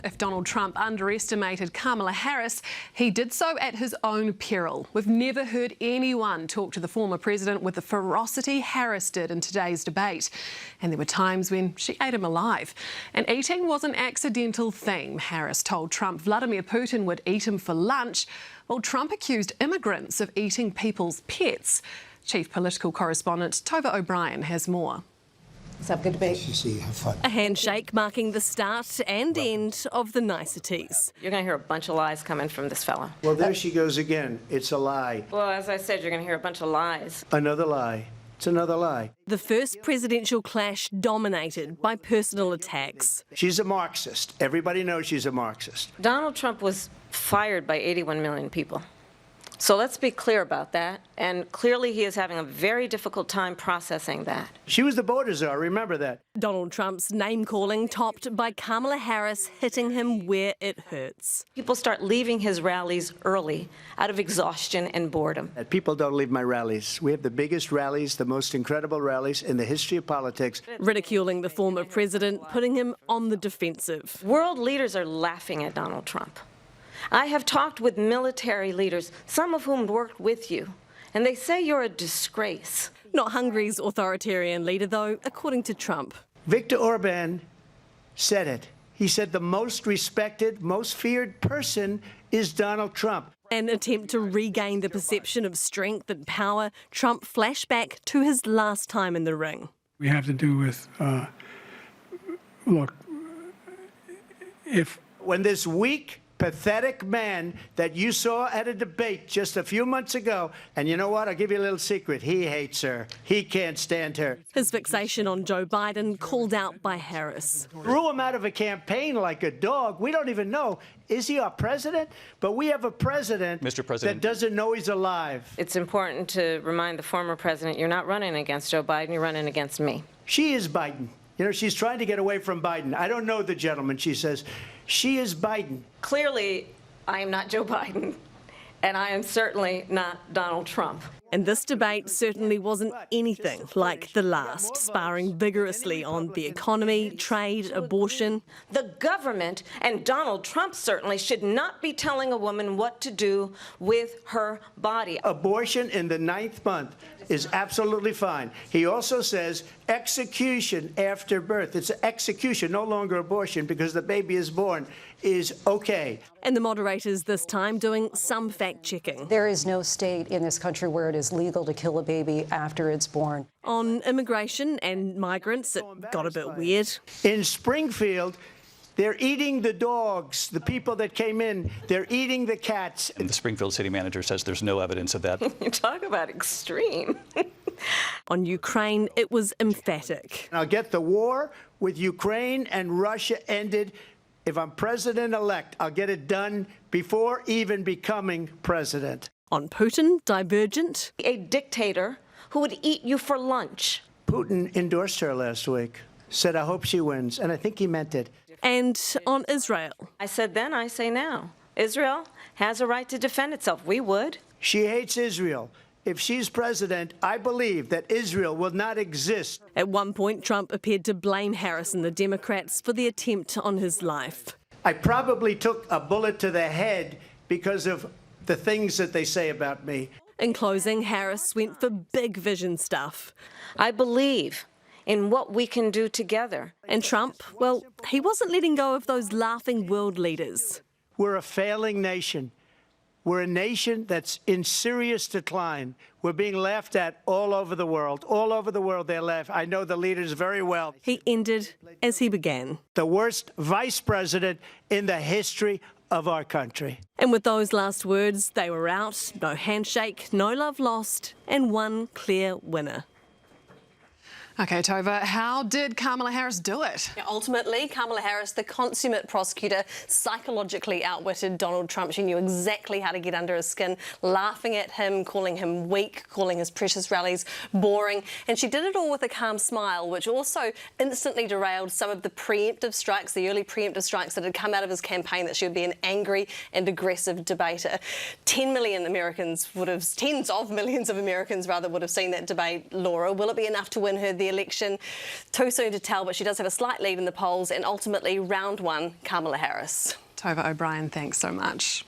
If Donald Trump underestimated Kamala Harris, he did so at his own peril. We've never heard anyone talk to the former president with the ferocity Harris did in today's debate. And there were times when she ate him alive. And eating was an accidental theme. Harris told Trump Vladimir Putin would eat him for lunch, while Trump accused immigrants of eating people's pets. Chief political correspondent Tova O'Brien has more. Let's have a good debate. Have fun. A handshake marking the start and end of the niceties. You're going to hear a bunch of lies coming from this fella. Well, there she goes again. It's a lie. Well, as I said, you're going to hear a bunch of lies. Another lie. It's another lie. The first presidential clash dominated by personal attacks. She's a Marxist. Everybody knows she's a Marxist. Donald Trump was fired by 81 million people. So let's be clear about that. And clearly he is having a very difficult time processing that. She was the border czar, remember that. Donald Trump's name-calling topped by Kamala Harris hitting him where it hurts. People start leaving his rallies early out of exhaustion and boredom. People don't leave my rallies. We have the biggest rallies, the most incredible rallies in the history of politics. Ridiculing the former president, putting him on the defensive. World leaders are laughing at Donald Trump. I have talked with military leaders, some of whom worked with you, and they say you're a disgrace. Not Hungary's authoritarian leader, though, according to Trump. Viktor Orban said it. He said the most respected, most feared person is Donald Trump. An attempt to regain the perception of strength and power, Trump flashed back to his last time in the ring. We have to do with, look, if... When this weak, pathetic man that you saw at a debate just a few months ago, and you know what, I'll give you a little secret, he hates her. He can't stand her. His fixation on Joe Biden called out by Harris. Threw him out of a campaign like a dog. We don't even know, is he our president? But we have a president, Mr. President, that doesn't know he's alive. It's important to remind the former president you're not running against Joe Biden, you're running against me. She is Biden. You know, she's trying to get away from Biden. I don't know the gentleman, she says. She is Biden. Clearly, I am not Joe Biden, and I am certainly not Donald Trump. And this debate certainly wasn't anything like the last, sparring vigorously on the economy, trade, abortion. The government, and Donald Trump certainly, should not be telling a woman what to do with her body. Abortion in the 9th month is absolutely fine. He also says execution after birth. It's execution, no longer abortion, because the baby is born, is okay. And the moderators this time doing some fact-checking. There is no state in this country where it is legal to kill a baby after it's born. On immigration and migrants, it got a bit weird. In Springfield, they're eating the dogs, the people that came in. They're eating the cats. and the Springfield city manager says there's no evidence of that. You talk about extreme. On Ukraine, it was emphatic. I'll get the war with Ukraine and Russia ended. If I'm president-elect, I'll get it done before even becoming president. On Putin, divergent. A dictator who would eat you for lunch. Putin endorsed her last week, said, I hope she wins, and I think he meant it. And on Israel. I said then, I say now. Israel has a right to defend itself. We would. She hates Israel. If she's president, I believe that Israel will not exist. At one point, Trump appeared to blame Harris and the Democrats for the attempt on his life. I probably took a bullet to the head because of the things that they say about me. In closing, Harris went for big vision stuff. I believe in what we can do together. And Trump, well, he wasn't letting go of those laughing world leaders. We're a failing nation. We're a nation that's in serious decline. We're being laughed at all over the world. All over the world they're laughing. I know the leaders very well. He ended as he began. The worst vice president in the history of our country. And with those last words, they were out. No handshake, no love lost, and one clear winner. OK, Tova, how did Kamala Harris do it? Ultimately, Kamala Harris, the consummate prosecutor, psychologically outwitted Donald Trump. She knew exactly how to get under his skin, laughing at him, calling him weak, calling his precious rallies boring. And she did it all with a calm smile, which also instantly derailed some of the preemptive strikes, the early preemptive strikes that had come out of his campaign that she would be an angry and aggressive debater. 10 million Americans would have, tens of millions of Americans rather, would have seen that debate, Laura. Will it be enough to win her there? the election. Too soon to tell, but she does have a slight lead in the polls, and ultimately round one, Kamala Harris. Tova O'Brien, thanks so much.